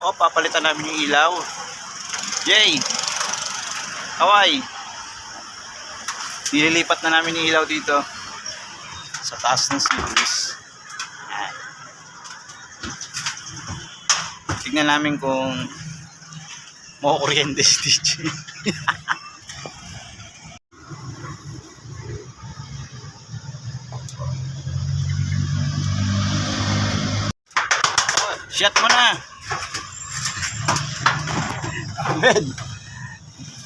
O, papalitan namin yung ilaw. Yay! Kaway! Nililipat na namin yung ilaw dito sa taas ng series. Tignan namin kung makukuryente si DJ. Shut mo na. Ben,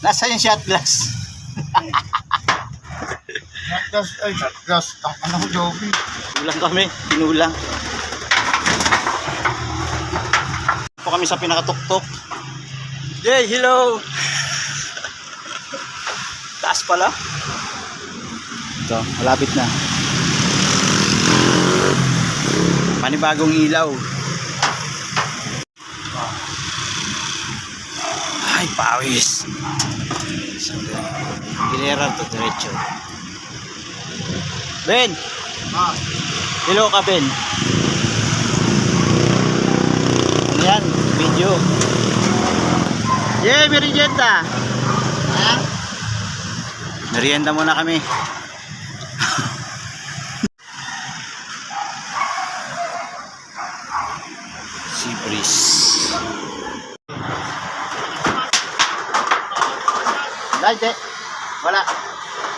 nasa yung shot glass? Shot glass. Ano ko, Joby? Pinulang kami, pinulang. Po kami sa pinakatuktok. Jay, hello. Taas pala. Ito, malapit na. Panibagong ilaw. Ay, pawis. Hilera to diretso. Ben! Hello ka, Ben. Ano yan? Video. Yay, merienda! Merienda muna kami. Sea breeze. Dahil, wala.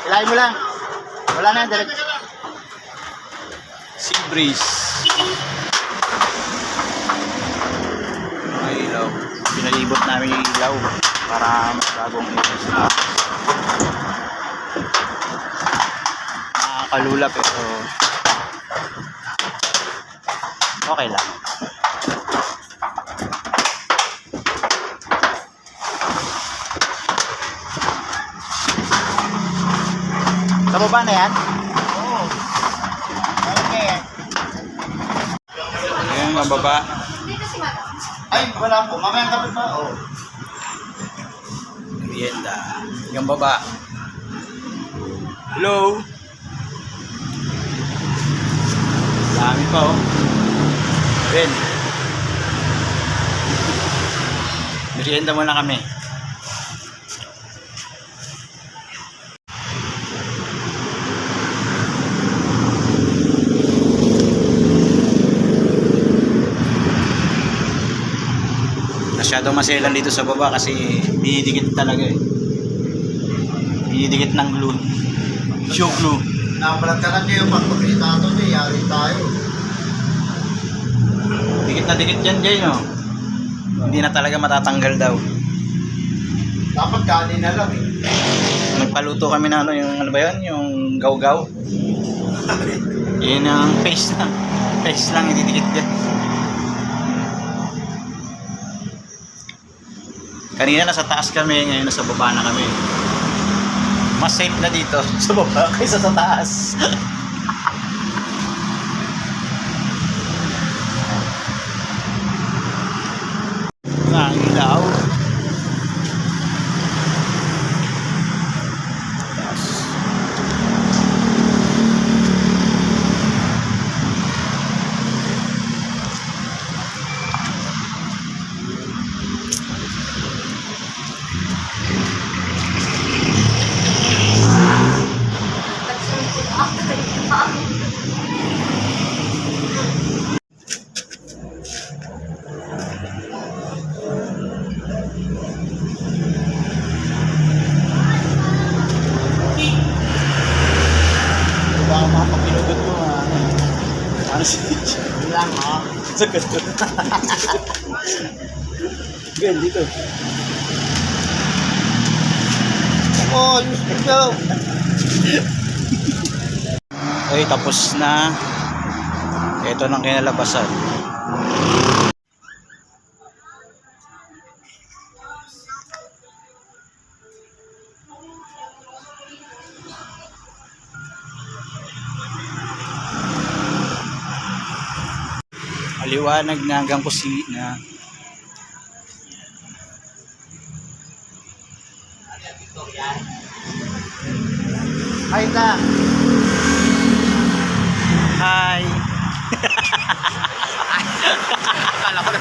Ilahin mo lang. Wala na, direct. Sea breeze. Ay, ilaw. Pinalibot namin yung ilaw para mas bagong ilaw sa taas. Nakakalula pero okay lang. Sa baba na yan? Oo. Okay. Ayan, ang baba. Ay, wala po. Mamaya kapit ba? Oo. Merienda. Yung baba. Hello? Dami pa oh. Ben. Merienda muna kami. Masyadong maselan dito sa baba kasi dinidikit talaga eh. Dinidikit ng glue. Show glue. Napalat ka lang kayo pag pagkita ito, yari tayo. Dikit na dikit yan Jay, no? Hindi na talaga matatanggal daw. Dapat kanin na lang eh. Nagpaluto kami na ano, yung ano ba yun? Yung gaw-gaw. Yun ang paste lang. Paste lang, ididikit yan. Kanina nasa taas kami, ngayon nasa baba na kami. Mas safe na dito sa baba kaysa sa taas. Ang ilaw. Taas. Baka makapinugod mo ano si DJ? Lang ha. Sagot. Ben, dito. Oo, use it daw. Okay, tapos na. Ito nang kinalabasan. Maliwanag na hanggang kusina. Ay na. Hi! Akala ko na